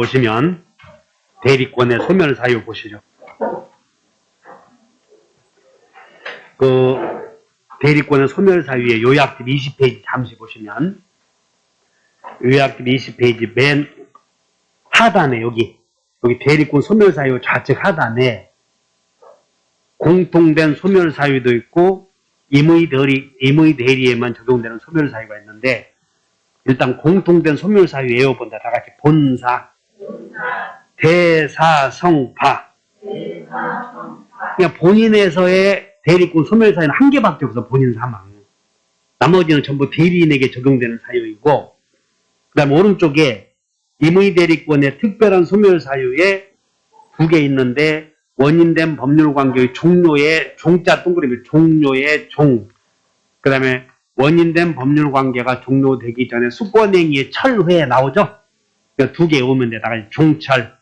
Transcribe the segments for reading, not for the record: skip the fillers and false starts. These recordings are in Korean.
보시면 대리권의 소멸사유 보시죠. 그 대리권의 소멸사유의 요약집 20페이지 잠시 보시면 요약집 20페이지 맨 하단에 여기 대리권 소멸사유 좌측 하단에 공통된 소멸사유도 있고 임의 대리에만 적용되는 소멸사유가 있는데 일단 공통된 소멸사유 외워본다. 다 같이 본사, 대사성파. 그냥 본인에서의 대리권 소멸사유는 한 개밖에 없어. 본인 사망. 나머지는 전부 대리인에게 적용되는 사유이고 그 다음에 오른쪽에 임의 대리권의 특별한 소멸사유에 두 개 있는데 원인된 법률관계의 종료의 종자 동그라미 종료의 종. 그 다음에 원인된 법률관계가 종료되기 전에 수권행위의 철회에 나오죠. 두 개 오면 되다가 종철.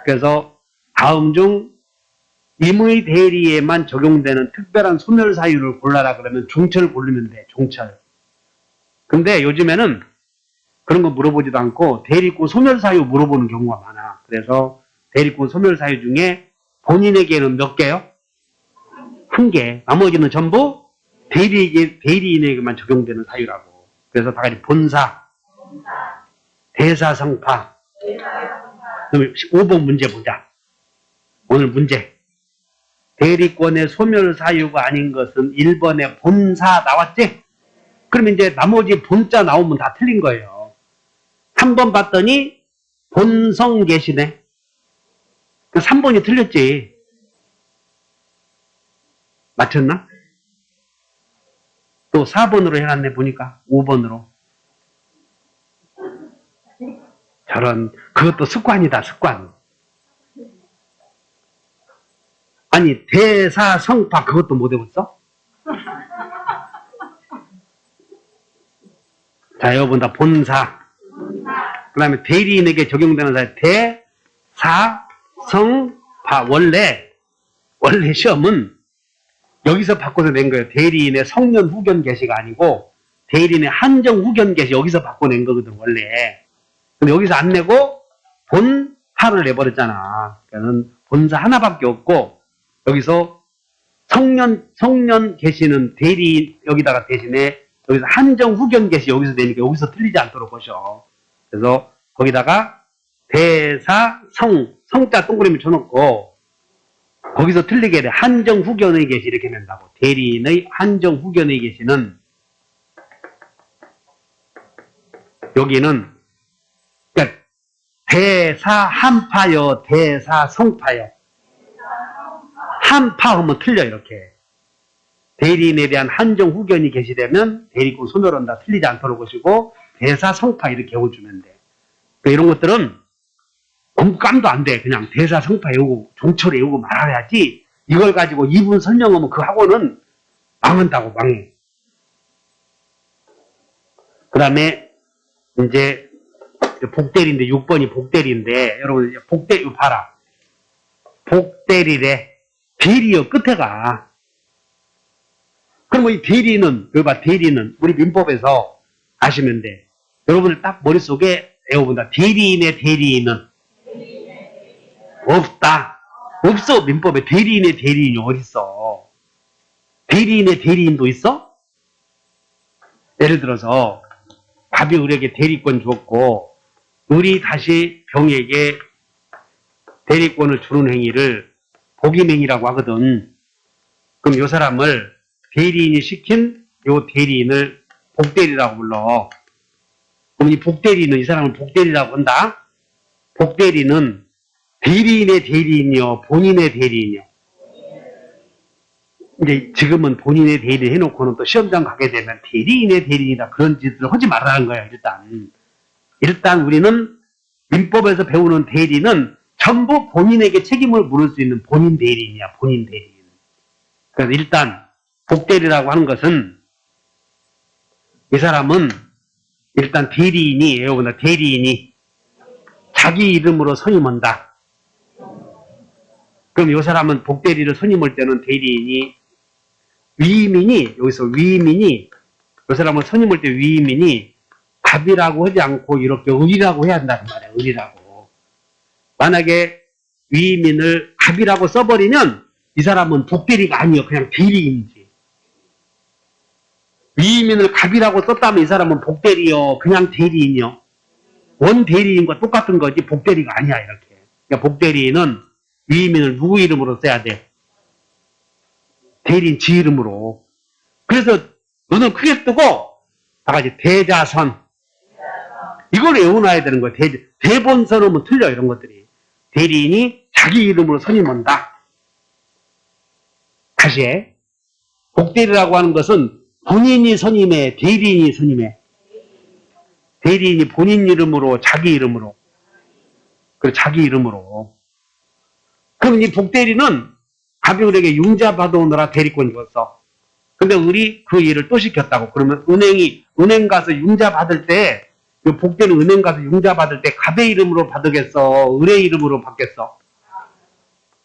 그래서 다음 중 임의 대리에만 적용되는 특별한 소멸사유를 골라라 그러면 종철을 고르면 돼. 종철. 근데 요즘에는 그런 거 물어보지도 않고 대리권 소멸사유 물어보는 경우가 많아. 그래서 대리권 소멸사유 중에 본인에게는 몇 개요? 한 개. 나머지는 전부 대리인에게만 적용되는 사유라고. 그래서 다 같이 본사, 대사성파. 그럼 5번 문제 보자. 오늘 문제. 대리권의 소멸사유가 아닌 것은 1번에 본사 나왔지? 그러면 이제 나머지 본자 나오면 다 틀린 거예요. 3번 봤더니 본성 계시네. 3번이 틀렸지. 맞췄나? 또 4번으로 해놨네 보니까. 5번으로. 저런 그것도 습관이다. 습관. 아니 대사성파 그것도 못 해봤어? 자 여러분 다 본사. 그 다음에 대리인에게 적용되는 사유 대사성파. 원래 시험은 여기서 바꿔서 낸 거예요. 대리인의 성년 후견 개시가 아니고 대리인의 한정 후견 개시 여기서 바꿔낸 거거든 원래. 근데 여기서 안 내고 본사를 내버렸잖아. 그러니까 본사 하나밖에 없고 여기서 성년 개시는 대리 여기다가 대신에 여기서 한정 후견 개시 여기서 되니까 여기서 틀리지 않도록 보셔. 그래서 거기다가 대사 성자 동그라미 쳐놓고 거기서 틀리게 돼. 한정 후견의 개시 이렇게 낸다고. 대리인의 한정 후견의 개시는 여기는 그러니까 대사 한파요, 대사 성파요. 한파 하면 틀려 이렇게. 대리인에 대한 한정 후견이 개시되면 대리권 소멸한다. 틀리지 않도록 보시고 대사 성파 이렇게 외워주면 돼. 그러니까 이런 것들은 공감도 안 돼. 그냥 대사 성파 외우고 종철 외우고 말아야지. 이걸 가지고 2분 설명하면 그 학원은 망한다고 망해. 그 다음에 이제 복대리인데 6번이 복대리인데 여러분 복대리 봐라. 복대리래. 대리요 끝에 가. 그러면 이 대리는 여기 봐. 대리는 우리 민법에서 아시면 돼. 여러분들 딱 머릿속에 외워본다. 대리인의 대리인은 없다. 없어. 민법에 대리인의 대리인이 어딨어. 대리인의 대리인도 있어? 예를 들어서 갑이 을에게 대리권 주었고 을이 다시 병에게 대리권을 주는 행위를 복임행위라고 하거든. 그럼 이 사람을 대리인이 시킨 이 대리인을 복대리라고 불러. 그럼 이 복대리는 이 사람을 복대리라고 한다. 복대리는 대리인의 대리인이요, 본인의 대리인이요. 이제 지금은 본인의 대리인 해놓고는 또 시험장 가게 되면 대리인의 대리인이다 그런 짓을 하지 말라는 거야. 일단 우리는 민법에서 배우는 대리는 전부 본인에게 책임을 물을 수 있는 본인 대리인이야. 본인 대리인. 그래서 일단 복대리라고 하는 것은 이 사람은 일단 대리인이 여러분들 대리인이 자기 이름으로 선임한다. 그럼 이 사람은 복대리를 선임할 때는 대리인이 위임인이 여기서 위임인이 이 사람을 선임할 때 위임인이 갑이라고 하지 않고 이렇게 을이라고 해야 한다는 말이야. 을이라고. 만약에 위민을 갑이라고 써버리면 이 사람은 복대리가 아니요. 그냥 대리인이지. 위민을 갑이라고 썼다면 이 사람은 복대리요. 그냥 대리인이요. 원 대리인과 똑같은 거지 복대리가 아니야 이렇게. 그러니까 복대리인은 위민을 누구 이름으로 써야 돼? 대리인 지 이름으로. 그래서 눈을 크게 뜨고 다 같이 대자선. 이걸 외워놔야 되는 거야. 대본서는 틀려 이런 것들이. 대리인이 자기 이름으로 선임한다. 다시 해. 복대리라고 하는 것은 본인이 선임해, 대리인이 선임해. 대리인이 본인 이름으로, 자기 이름으로. 그리고 자기 이름으로. 그럼 이 복대리는 가비울에게 융자 받아오느라 대리권 줬어. 근데 우리 그 일을 또 시켰다고. 그러면 은행 가서 융자 받을 때, 그 복대는 은행 가서 융자 받을 때 갑의 이름으로 받으겠어? 을의 이름으로 받겠어?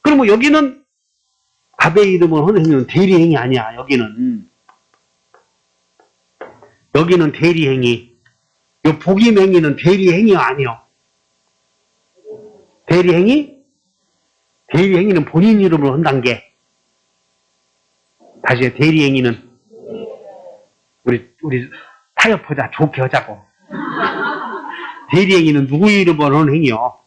그러면 여기는 갑의 이름으로 하는 행위는 대리행위 아니야, 여기는. 여기는 대리행위. 요 복임행위는 대리행위가 아니요. 대리행위? 대리행위는 본인 이름으로 한다는 게. 다시 해, 대리행위는. 우리 타협하자, 좋게 하자고. 대리행위는 누구 이름으로 하는 행위요?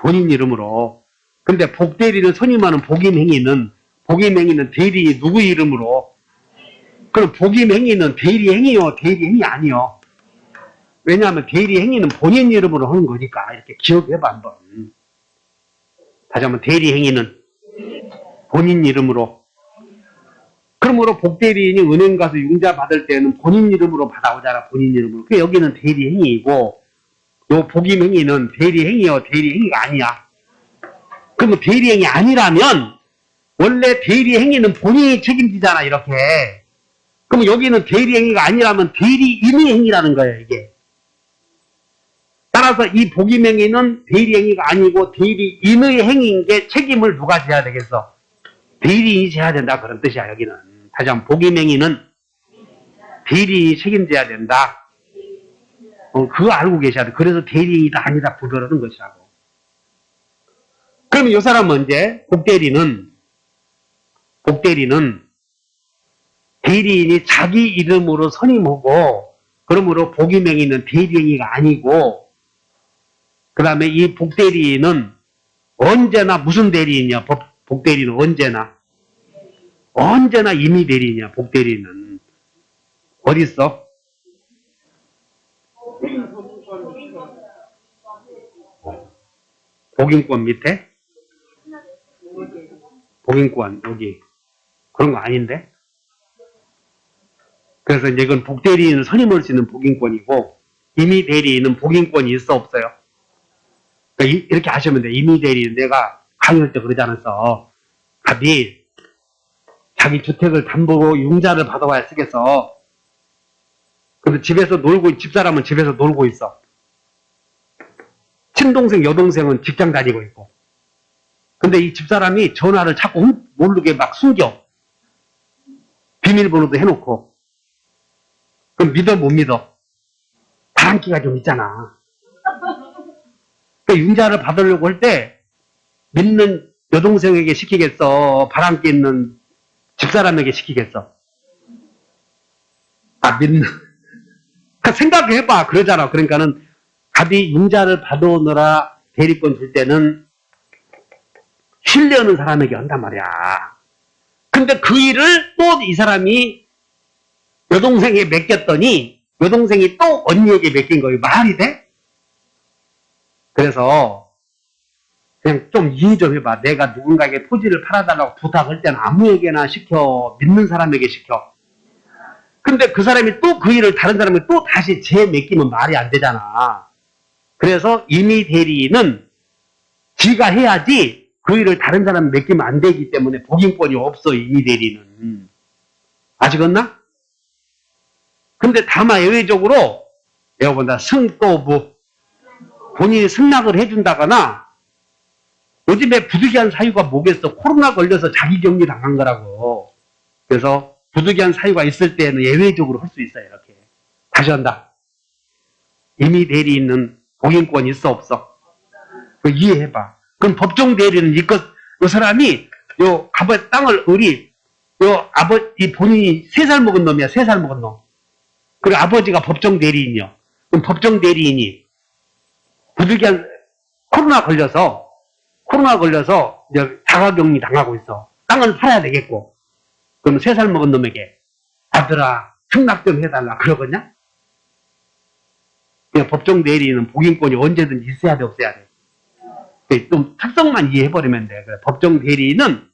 본인 이름으로. 근데 복대리를 선임하는 복임행위는 대리 누구 이름으로? 그럼 복임행위는 대리행위요, 대리행위 아니요. 왜냐하면 대리행위는 본인 이름으로 하는 거니까. 이렇게 기억해봐 한번. 다시 한번 대리행위는 본인 이름으로. 그러므로 복대리인이 은행 가서 융자 받을 때는 본인 이름으로 받아오잖아. 본인 이름으로. 그 여기는 대리행위이고 요 복임행위는 대리행위요, 대리행위가 아니야. 그러면 대리행위 아니라면 원래 대리행위는 본인이 책임지잖아 이렇게. 그럼 여기는 대리행위가 아니라면 대리인의 행위라는 거예요 이게. 따라서 이 복임행위는 대리행위가 아니고 대리인의 행위인 게 책임을 누가 져야 되겠어? 대리인이 져야 된다 그런 뜻이야 여기는. 다시 한번 복임행위는 대리인이 책임져야 된다. 그거 알고 계셔야 돼. 그래서 대리인이다 아니다 구별하는 것이라고. 그러면 이 사람은 이제 복대리는 대리인이 자기 이름으로 선임하고 그러므로 복임행위는 대리행위가 아니고 그 다음에 이 복대리인은 언제나 무슨 대리인이야? 복대리는 언제나 임의 대리인이야. 복대리인은 어디 있어? 복인권 밑에? 복인권 여기 그런 거 아닌데? 그래서 이제 이건 복대리인을 선임할 수 있는 복인권이고 임의 대리인은 복인권이 있어 없어요? 그러니까 이렇게 하시면 돼. 임의 대리인 내가 강의할 때 그러지 않았어. 갑이 자기 주택을 담보로 융자를 받아와야 쓰겠어. 근데 집사람은 집에서 놀고 있어. 친동생, 여동생은 직장 다니고 있고. 근데 이 집사람이 전화를 자꾸 모르게 막 숨겨. 비밀번호도 해놓고. 그럼 믿어, 못 믿어? 바람기가 좀 있잖아. 그러니까 융자를 받으려고 할 때 믿는 여동생에게 시키겠어? 바람기 있는 집사람에게 시키겠어? 믿는. 그러니까 생각해봐. 그러잖아. 그러니까는 갑이 융자를 받아오느라 대리권 줄 때는 신뢰하는 사람에게 한단 말이야. 근데 그 일을 또 이 사람이 여동생에게 맡겼더니 여동생이 또 언니에게 맡긴 거예요. 말이 돼? 그래서 그냥 좀 이해 좀 해봐. 내가 누군가에게 토지를 팔아달라고 부탁할 때는 아무에게나 시켜. 믿는 사람에게 시켜. 근데 그 사람이 또 그 일을 다른 사람에게 또 다시 맡기면 말이 안 되잖아. 그래서 임의 대리인은 지가 해야지 그 일을 다른 사람에 맡기면 안 되기 때문에 복인권이 없어. 임의 대리인은. 아시겠나? 근데 다만 예외적으로 내가 본다 승도부 본인이 승낙을 해준다거나 요즘에 부득이한 사유가 뭐겠어. 코로나 걸려서 자기 격리 당한 거라고. 그래서 부득이한 사유가 있을 때는 예외적으로 할 수 있어요. 이렇게. 다시 한다. 임의 대리인은 복인권이 있어 없어? 그 이해해봐. 그럼 법정 대리는 그 사람이 요 땅을 요 아버지 본인이 3살 먹은 놈이야. 3살 먹은 놈. 그리고 아버지가 법정 대리인이요. 그럼 법정 대리인이 부득이한 코로나 걸려서 이제 자가격리 당하고 있어. 땅을 팔아야 되겠고. 그럼 3살 먹은 놈에게 아들아 승낙 좀 해달라 그러겠냐? 그냥 법정 대리인은 복인권이 언제든지 있어야 돼 없어야 돼? 좀 특성만 이해해버리면 돼. 그래. 법정 대리인은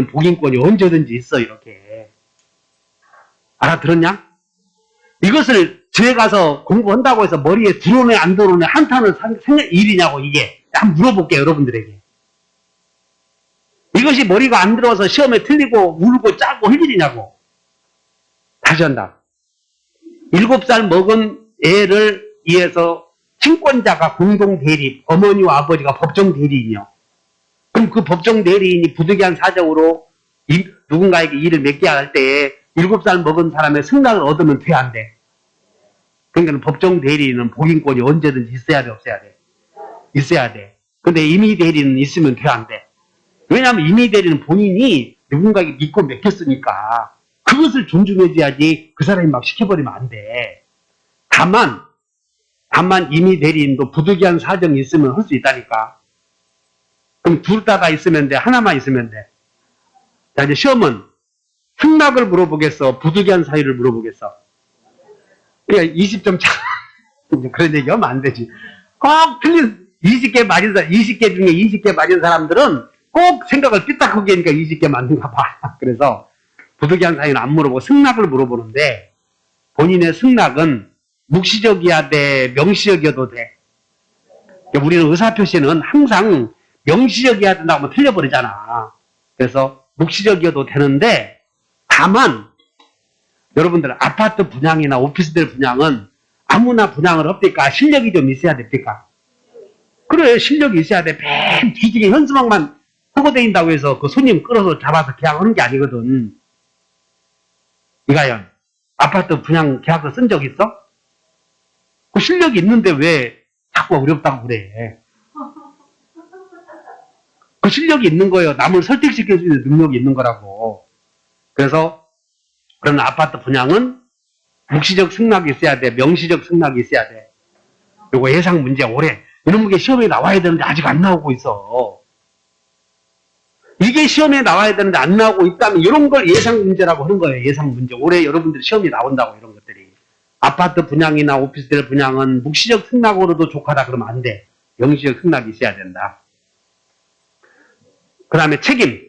복인권이 언제든지 있어 이렇게. 알아들었냐? 이것을 집에 가서 공부한다고 해서 머리에 들어오네 안 들어오네 한타는 일이냐고 이게. 한번 물어볼게요 여러분들에게. 이것이 머리가 안 들어와서 시험에 틀리고 울고 짜고 할 일이냐고. 다시 한다. 7살 먹은 애를 위해서 친권자가 공동대리, 어머니와 아버지가 법정 대리인이요. 그럼 그 법정 대리인이 부득이한 사정으로 누군가에게 일을 맡게 할 때에 7살 먹은 사람의 승낙을 얻으면 돼, 안 돼? 그러니까 법정 대리인은 복인권이 언제든지 있어야 돼, 없어야 돼? 있어야 돼. 근데 임의 대리는 있으면 돼, 안 돼? 왜냐하면 임의 대리는 본인이 누군가에게 믿고 맡겼으니까 그것을 존중해줘야지 그 사람이 막 시켜버리면 안 돼. 다만 임의 대리인도 부득이한 사정이 있으면 할 수 있다니까. 그럼 둘 다 있으면 돼? 하나만 있으면 돼? 자, 이제 시험은 승낙을 물어보겠어? 부득이한 사유를 물어보겠어? 그러니까 20점 차. 그런 얘기 하면 안 되지. 꼭 틀린 20개 맞은 사람, 20개 중에 20개 맞은 사람들은 꼭 생각을 삐딱하게 하니까 20개 맞는가 봐. 그래서 부득이한 사유는 안 물어보고 승낙을 물어보는데 본인의 승낙은 묵시적이어야 돼? 명시적이어도 돼? 우리는 의사표시는 항상 명시적이어야 된다고 하면 틀려버리잖아. 그래서 묵시적이어도 되는데 다만 여러분들 아파트 분양이나 오피스텔 분양은 아무나 분양을 합니까? 실력이 좀 있어야 됩니까? 그래, 실력이 있어야 돼. 맨 뒤지게 현수막만 하고 다닌다고 해서 그 손님 끌어서 잡아서 계약하는 게 아니거든. 이가연, 아파트 분양 계약서 쓴 적 있어? 그 실력이 있는데 왜 자꾸 어렵다고 그래? 그 실력이 있는 거예요. 남을 설득시킬 수 있는 능력이 있는 거라고. 그래서 그런 아파트 분양은 묵시적 승낙이 있어야 돼. 명시적 승낙이 있어야 돼. 요거 예상 문제 올해 이런 게 시험에 나와야 되는데 아직 안 나오고 있어. 이게 시험에 나와야 되는데 안 나오고 있다면 이런 걸 예상 문제라고 하는 거예요. 예상 문제. 올해 여러분들이 시험이 나온다고 이런 것들이. 아파트 분양이나 오피스텔 분양은 묵시적 승낙으로도 족하다 그러면 안 돼. 명시적 승낙이 있어야 된다. 그 다음에 책임.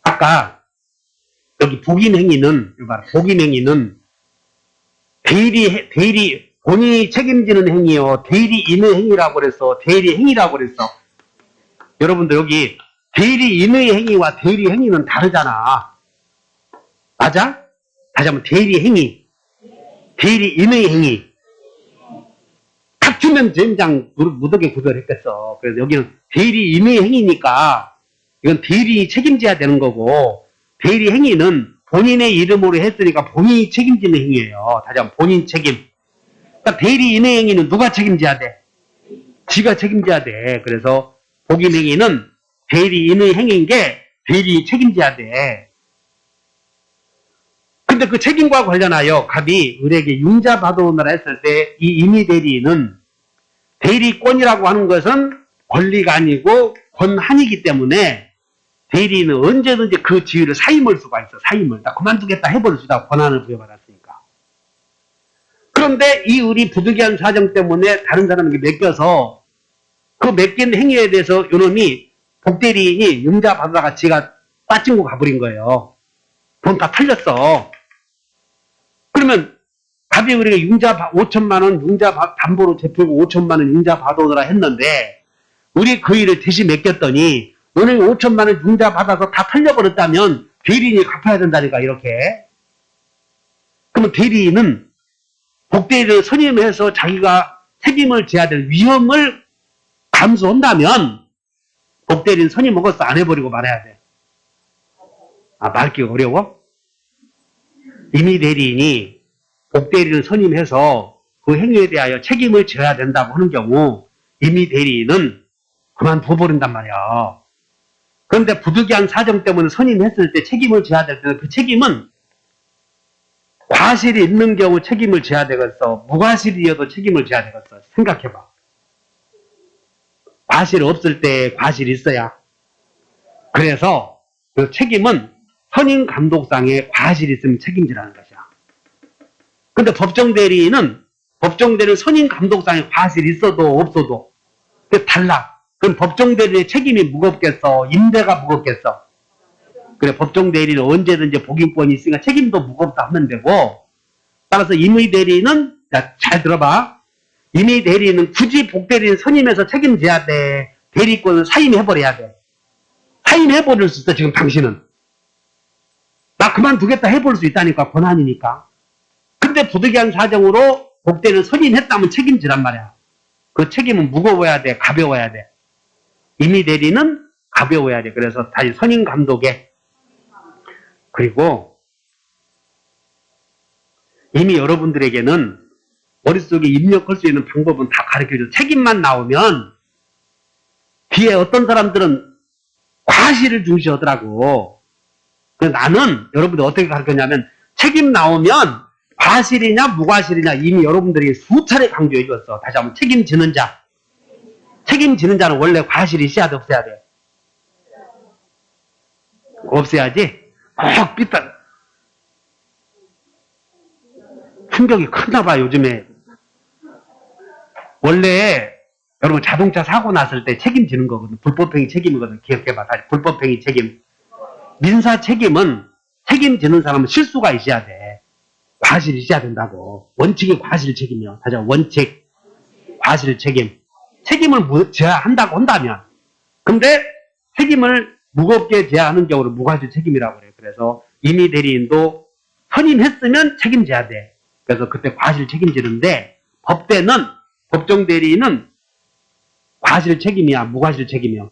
아까 여기 복인행위는 본인이 책임지는 행위요. 대리인의 행위라고 그랬어. 대리행위라고 그랬어. 여러분들 여기 대리인의 행위와 대리행위는 다르잖아. 맞아? 다시 한번 대리행위. 대리인의 행위. 탁주면 젠장 무더기 구별했겠어. 그래서 여기는 대리인의 행위니까 이건 대리인이 책임져야 되는 거고 대리행위는 본인의 이름으로 했으니까 본인이 책임지는 행위예요. 다시 한번 본인 책임. 그러니까 대리인의 행위는 누가 책임져야 돼? 지가 책임져야 돼. 그래서 복인행위는 대리인의 행위인 게 대리인이 책임져야 돼. 근데 그 책임과 관련하여 갑이 을에게 융자 받아오느라 했을 때 이 임의 대리인은 대리권이라고 하는 것은 권리가 아니고 권한이기 때문에 대리인은 언제든지 그 지위를 사임할 수가 있어. 사임을. 나 그만두겠다 해버릴 수 있다. 권한을 부여받았으니까. 그런데 이 을이 부득이한 사정 때문에 다른 사람에게 맡겨서 그 맡긴 행위에 대해서 요놈이 복대리인이 융자 받아다가 지가 빠찡고 가버린 거예요. 돈 다 털렸어. 그러면 갑이 우리가 융자 5천만 원 융자 담보로 제표고 5천만 원 융자 받아오느라 했는데 우리 그 일을 대신 맡겼더니 너는 5천만 원 융자 받아서 다 털려버렸다면 대리인이 갚아야 된다니까 이렇게. 그러면 대리인은 복대리를 선임해서 자기가 책임을 져야 될 위험을 감수한다면 복대리는 선임먹어서 안 해버리고 말아야 돼. 아, 말기 어려워? 임의 대리인이 복대리를 선임해서 그 행위에 대하여 책임을 져야 된다고 하는 경우 임의 대리인은 그만둬버린단 말이야. 그런데 부득이한 사정 때문에 선임했을 때 책임을 져야 될 때는 그 책임은 과실이 있는 경우 책임을 져야 되겠어. 무과실이어도 책임을 져야 되겠어. 생각해봐. 과실 없을 때 과실이 있어야. 그래서 그 책임은 선임 감독상에 과실이 있으면 책임지라는 것이야. 근데 법정대리인은 선임 감독상에 과실이 있어도 없어도 달라. 그럼 법정대리인의 책임이 무겁겠어? 임대가 무겁겠어? 그래, 법정대리인은 언제든지 복인권이 있으니까 책임도 무겁다 하면 되고, 따라서 임의대리인은, 자, 잘 들어봐. 임의대리인은 굳이 복대리인 선임해서 책임져야 돼. 대리권을 사임해버려야 돼. 사임해버릴 수 있어, 지금 당신은. 나 그만두겠다 해볼 수 있다니까, 권한이니까. 근데 부득이한 사정으로 복대리인 선임했다면 책임지란 말이야. 그 책임은 무거워야 돼, 가벼워야 돼. 임의대리는 가벼워야 돼. 그래서 다시 선임 감독에. 그리고 이미 여러분들에게는 머릿속에 입력할 수 있는 방법은 다 가르쳐줘. 책임만 나오면 뒤에 어떤 사람들은 과실을 중시하더라고. 그래서 나는 여러분들 어떻게 가르쳤냐면 책임 나오면 과실이냐 무과실이냐 이미 여러분들이 수차례 강조해 줬어. 다시 한번 책임지는 자. 책임지는 자는 원래 과실이 있어야 돼, 없어야 돼? 없어야지? 꼭 삐딱. 충격이 크나 봐, 요즘에. 원래, 여러분 자동차 사고 났을 때 책임지는 거거든. 불법행위 책임이거든. 기억해봐. 다시 불법행위 책임. 민사 책임은 책임지는 사람은 실수가 있어야 돼. 과실이 있어야 된다고. 원칙이 과실 책임이요. 다시 원칙, 과실 책임. 책임을 져야 한다고 한다면. 근데 책임을 무겁게 져야 하는 경우를 무과실 책임이라고 그래요. 그래서 임의 대리인도 선임했으면 책임져야 돼. 그래서 그때 과실 책임지는데 법대는 법정 대리인은 과실 책임이야, 무과실 책임이야.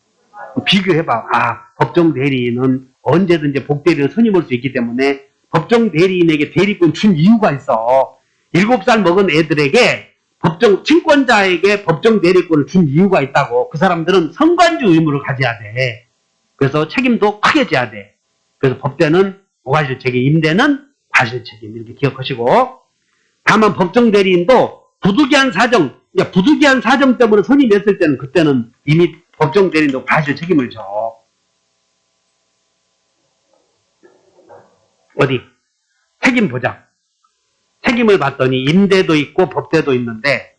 비교해봐. 아, 법정 대리인은 언제든지 복대리인 선임할 수 있기 때문에 법정 대리인에게 대리권 준 이유가 있어. 7살 먹은 애들에게 친권자에게 법정 대리권을 준 이유가 있다고. 그 사람들은 성관주 의무를 가져야 돼. 그래서 책임도 크게 져야 돼. 그래서 법대는 무과실 책임, 임대는 과실 책임. 이렇게 기억하시고. 다만 법정 대리인도 부득이한 사정 때문에 선임했을 때는 그때는 이미 법정 대리인도 과실 책임을 져. 어디? 책임 보자. 책임을 봤더니 임대도 있고 법대도 있는데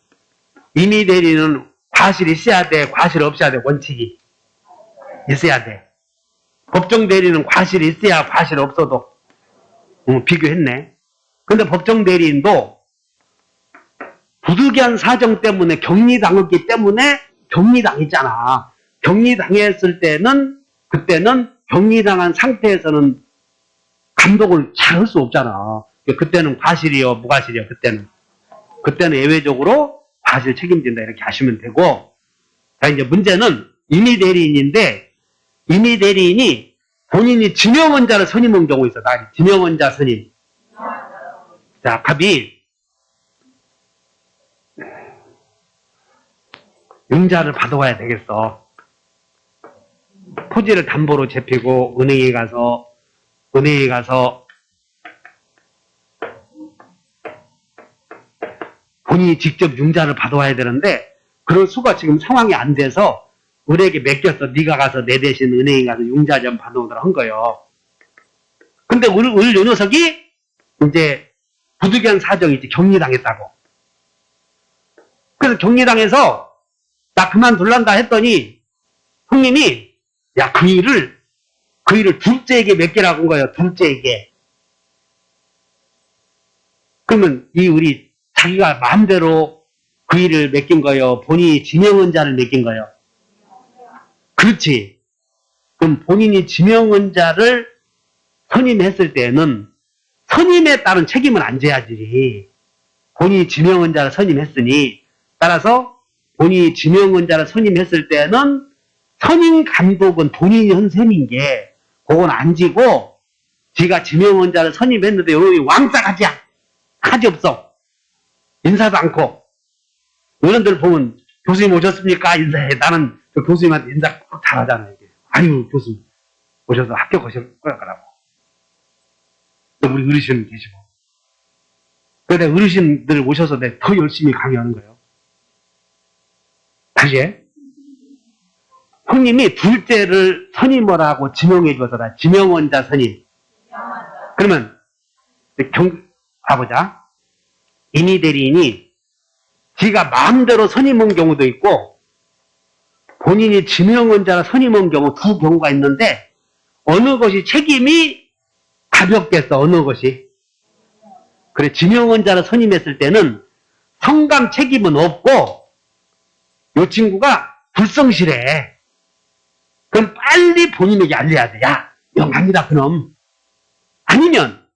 임의 대리는 과실이 있어야 돼, 과실 없어야 돼, 원칙이 있어야 돼. 법정 대리는 과실이 있어야 과실 없어도. 비교했네. 근데 법정 대리인도 부득이한 사정 때문에 격리당했기 때문에 격리당했잖아. 격리당했을 때는 그때는 격리당한 상태에서는 감독을 잘 할 수 없잖아. 그때는 과실이요, 무과실이요. 그때는 예외적으로 과실 책임진다 이렇게 하시면 되고. 자, 이제 문제는 임의 대리인인데 임의 대리인이 본인이 지명원자를 선임한 경우 있어. 지명원자 선임. 자, 갑이 융자를 받아와야 되겠어. 토지를 담보로 잡히고 은행에 가서 본인이 직접 융자를 받아와야 되는데 그럴 수가 지금 상황이 안 돼서 은행에 맡겼어. 네가 가서 내 대신 은행에 가서 융자 좀 받아오더라 한 거예요. 근데 오늘 요 녀석이 이제 부득이한 사정이 있지. 격리당했다고. 그래서 격리당해서 나 그만둘란다 했더니 형님이 야, 그 일을 둘째에게 맡기라고 한 거예요. 둘째에게. 그러면 우리 자기가 마음대로 그 일을 맡긴 거예요? 본인이 지명원자를 맡긴 거예요? 그렇지. 그럼 본인이 지명원자를 선임했을 때는 선임에 따른 책임은 안 져야지. 본인이 지명원자를 선임했으니 따라서 본인이 지명원자를 선임했을 때는 선임 감독은 본인이 한 셈인 게 그건 안 지고 지가 지명원자를 선임했는데 여기 왕따가지야. 하지 없어. 인사도 않고. 어른들 보면 교수님 오셨습니까? 인사해. 나는 저 교수님한테 인사 꼭 잘하잖아요. 이게. 아유, 교수님 오셔서 합격하실 거라고. 또 우리 어르신 계시고. 그래서 어르신들 오셔서 내가 더 열심히 강의하는 거예요. 다시 해. 형님이 둘째를 선임을 지명해 줘서라. 지명원자 선임. 그러면 가보자. 임의 대리인이 지가 마음대로 선임한 경우도 있고 본인이 지명원자라 선임한 경우 두 경우가 있는데 어느 것이 책임이 가볍겠어. 어느 것이. 그래, 지명원자라 선임했을 때는 성감 책임은 없고 이 친구가 불성실해. 그럼 빨리 본인에게 알려야 돼. 야, 영광이다 그놈. 아니면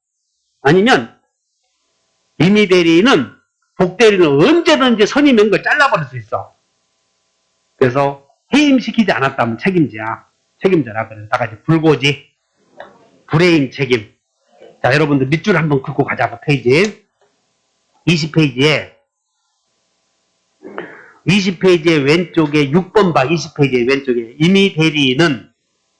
임의 대리인은 복대리는 언제든지 선임한 걸 잘라버릴 수 있어. 그래서 해임시키지 않았다면 책임져라. 그래서 다 같이 불고지, 불해임 책임. 자, 여러분들 밑줄 한번 긋고 가자고. 페이지 20페이지에 20페이지의 왼쪽에 6번 봐. 20페이지의 왼쪽에 임의 대리인은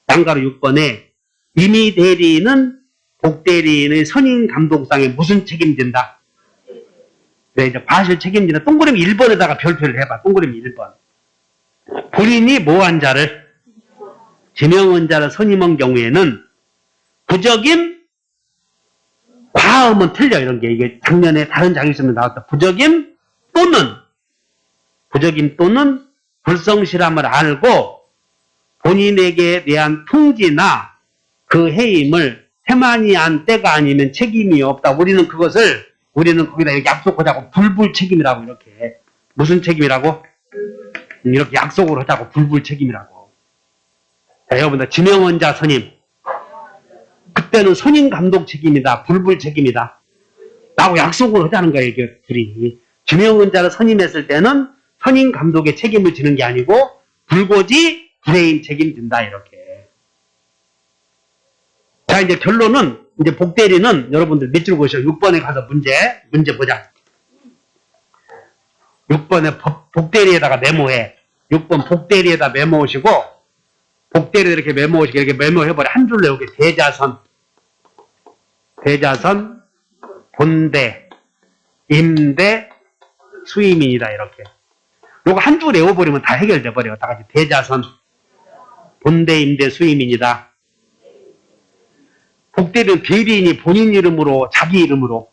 단가로 6번에 임의 대리인은 복대리인의 선임 감독상에 무슨 책임진다? 네, 이제 과실 책임지는 동그라미 1번에다가 별표를 해봐. 동그라미 1번. 본인이 모한 자를 지명한 자를 선임한 경우에는 부적임, 과음은 틀려. 이런 게 이게 작년에 다른 자격시험에 나왔다. 부적임 또는 불성실함을 알고 본인에게 대한 통지나 그 해임을 태만히 한 때가 아니면 책임이 없다. 우리는 거기다 이렇게 약속하자고 불불 책임이라고. 이렇게 무슨 책임이라고? 이렇게 약속을 하자고. 불불 책임이라고. 자, 여러분들 지명원자 선임 그때는 선임 감독 책임이다. 불불 책임이다. 라고 약속을 하자는 거예요. 이게 둘이. 지명원자를 선임했을 때는 선임 감독의 책임을 지는 게 아니고 불고지 불해임 책임진다. 이렇게. 자, 이제 결론은 이제 복대리는 여러분들 밑줄 보시죠. 6번에 가서 문제 보자. 6번에 복대리에다가 메모해. 6번 복대리에다 메모하시고 복대리 이렇게 메모하시고 이렇게 메모해버려. 한 줄로 여기 대자선, 본대, 임대, 수임인이다. 이렇게. 요거 한 줄 외워버리면 다 해결돼 버려요. 다 같이 대자선, 본대, 임대, 수임인이다. 복대리는 대리인이 본인 이름으로, 자기 이름으로.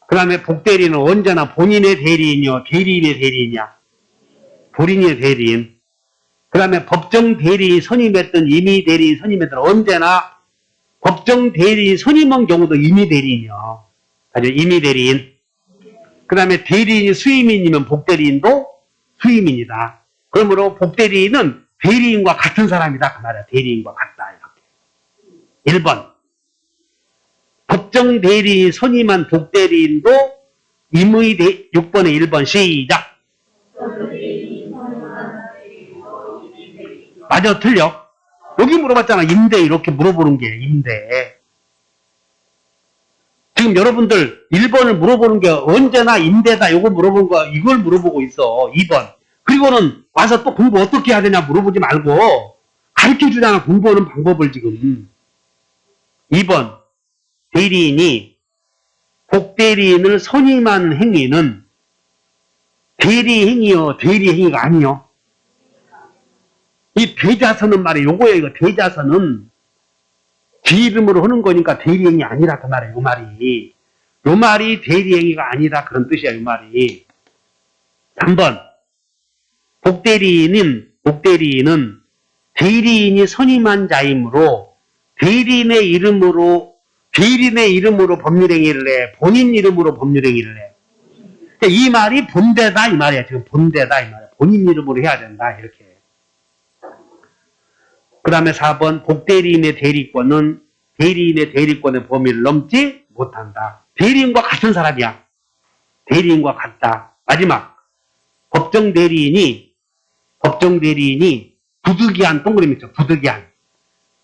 그 다음에 복대리는 언제나 본인의 대리인이요, 대리인의 대리인이야. 본인의 대리인. 그 다음에 법정 대리인 선임했던 임의 대리인 선임했던 언제나 법정 대리인 선임한 경우도 임의 대리인이요. 아주 임의 대리인. 그 다음에 대리인이 수임인이면 복대리인도 수임인이다. 그러므로 복대리인은 대리인과 같은 사람이다. 그 말이야. 대리인과 같다. 이렇게. 1번. 법정 대리인 선임한 복대리인도 6번에 1번 시작. 맞아, 틀려. 여기 물어봤잖아. 임대 이렇게 물어보는 게 임대. 지금 여러분들 1번을 물어보는 게 언제나 임대다 요거 물어본 거 이걸 물어보고 있어. 2번. 그리고는 와서 또 공부 어떻게 해야 되냐 물어보지 말고 가르쳐주잖아. 공부하는 방법을 지금. 2번. 대리인이 복대리인을 선임한 행위는 대리행위요, 대리행위가 아니요. 이 대자선은 말이에요. 요거예요. 이거 대자선은 지 이름으로 하는 거니까 대리행위 아니라 그 말이에요. 요 말이 대리행위가 아니다 그런 뜻이야. 요 말이. 3번. 복대리인은 대리인이 선임한 자이므로 대리인의 이름으로 법률행위를 해. 본인 이름으로 법률행위를 해. 이 말이 본대다 이 말이야. 지금 본대다 이 말이야. 본인 이름으로 해야 된다 이렇게. 그 다음에 4번 복대리인의 대리권은 대리인의 대리권의 범위를 넘지 못한다. 대리인과 같은 사람이야. 대리인과 같다. 마지막 법정 대리인이 부득이한 동그라미 있죠.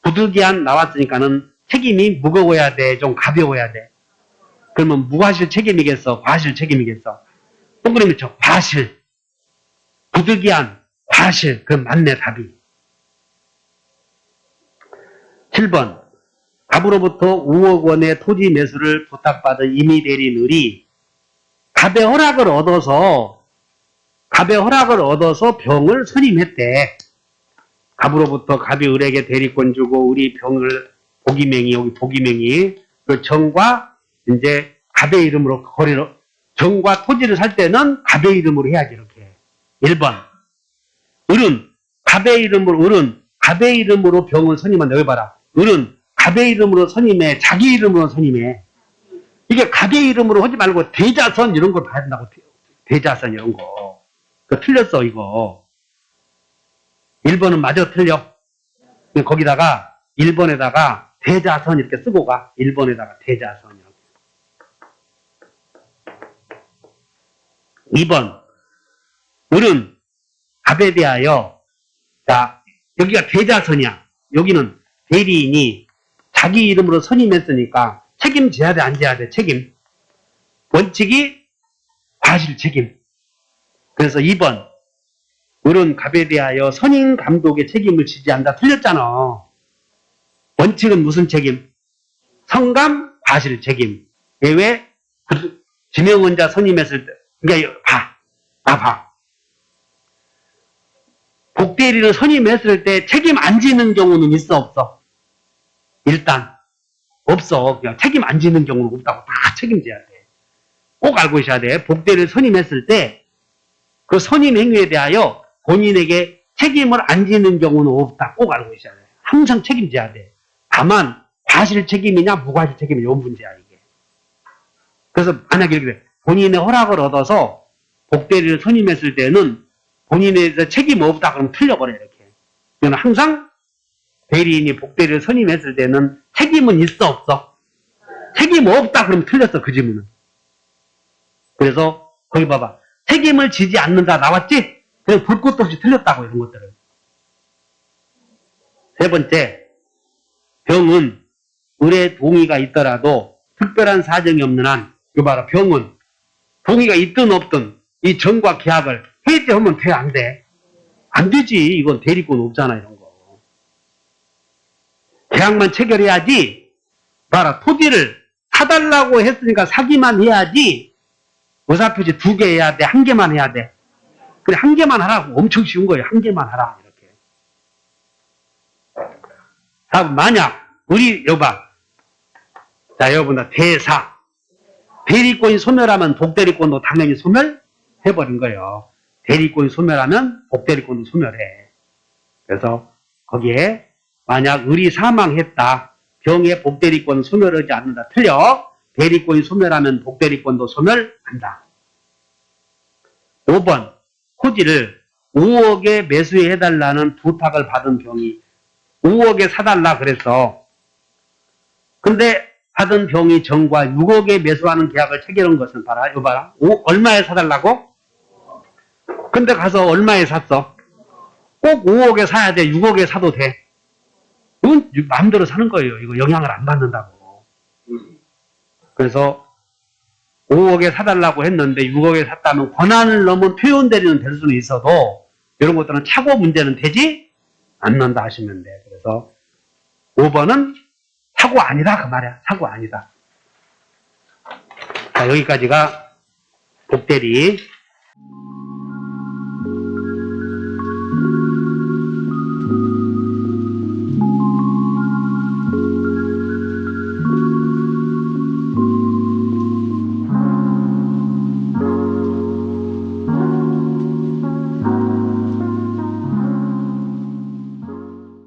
부득이한 나왔으니까는 책임이 무거워야 돼. 좀 가벼워야 돼. 그러면 무과실 책임이겠어? 과실 책임이겠어? 동그라미 쳐. 과실. 부득이한 과실. 그 맞네, 답이. 7번. 갑으로부터 5억 원의 토지 매수를 부탁받은 이미 대리인 을이 갑의 허락을 얻어서 병을 선임했대. 갑으로부터 갑이 을에게 대리권 주고 을이 병을 여기 보기명이 그 정과 이제 갑의 이름으로 거래를 정과 토지를 살 때는 갑의 이름으로 해야지 이렇게. 1번. 을은 갑의 이름으로 병을 선임한다. 여기 봐라. 을은 갑의 이름으로 선임해. 자기 이름으로 선임해. 이게 갑의 이름으로 하지 말고 대자선 이런 걸 봐야 된다고. 대자선 이런 거. 그거 틀렸어 이거. 1번은 마저 틀려. 거기다가 1번에다가 대자선 이렇게 쓰고 가. 1번에다가 대자선 이렇게. 2번. 을은 갑에 대하여 자 여기가 대자선이야. 여기는 대리인이 자기 이름으로 선임했으니까 책임져야 돼, 안 져야 돼? 책임. 원칙이 과실 책임. 그래서 2번. 을은 갑에 대하여 선임 감독의 책임을 지지 않는다. 틀렸잖아. 원칙은 무슨 책임? 성감 과실 책임. 왜? 지명원자 선임했을 때. 그러니까 봐. 복대리를 선임했을 때 책임 안 지는 경우는 있어, 없어? 일단 없어. 그냥 책임 안 지는 경우는 없다고. 다 책임져야 돼. 꼭 알고 있어야 돼. 복대리를 선임했을 때 그 선임 행위에 대하여 본인에게 책임을 안 지는 경우는 없다. 꼭 알고 있어야 돼. 항상 책임져야 돼. 다만 과실 책임이냐 무과실 책임이냐 이 문제야 이게. 그래서 만약에 이렇게 본인의 허락을 얻어서 복대리를 선임했을 때는 본인에 대해서 책임 없다 그러면 틀려버려 이렇게. 이건 항상 대리인이 복대리를 선임했을 때는 책임은 있어 없어? 책임 없다 그러면 틀렸어 그 질문은. 그래서 거기 봐봐. 책임을 지지 않는다 나왔지? 그냥 볼 것도 없이 틀렸다고 이런 것들을. 세 번째. 병은 을의 동의가 있더라도 특별한 사정이 없는 한 이거 봐라. 병은 동의가 있든 없든 이 정과 계약을 해지하면 돼 안 돼? 안 되지. 이건 대리권 없잖아 이런 거. 계약만 체결해야지. 봐라. 토지를 사달라고 했으니까 사기만 해야지. 의사표시 2개 해야 돼? 1개만 해야 돼? 그래 1개만 하라고. 엄청 쉬운 거예요. 1개만 하라 이렇게. 자, 만약 우리 여봐. 자, 여러분들 대사 대리권이 소멸하면 복대리권도 당연히 소멸해버린 거예요. 대리권이 소멸하면 복대리권도 소멸해. 그래서 거기에 만약 을이 사망했다. 병의 복대리권은 소멸하지 않는다. 틀려. 대리권이 소멸하면 복대리권도 소멸한다. 5번. 토지를 5억에 매수해달라는 부탁을 받은 병이 5억에 사달라 그랬어. 근데 받은 병이 정과 6억에 매수하는 계약을 체결한 것은 봐라. 이거 봐라. 얼마에 사달라고? 근데 가서 얼마에 샀어? 꼭 5억에 사야 돼? 6억에 사도 돼? 이건 마음대로 사는 거예요. 이거 영향을 안 받는다고. 그래서 5억에 사달라고 했는데 6억에 샀다면 권한을 넘은 표현 대리는 될 수는 있어도 이런 것들은 착오 문제는 되지 않는다 하시면 돼. 그래서 5번은 사고 아니다 그 말이야. 사고 아니다. 자, 여기까지가 복대리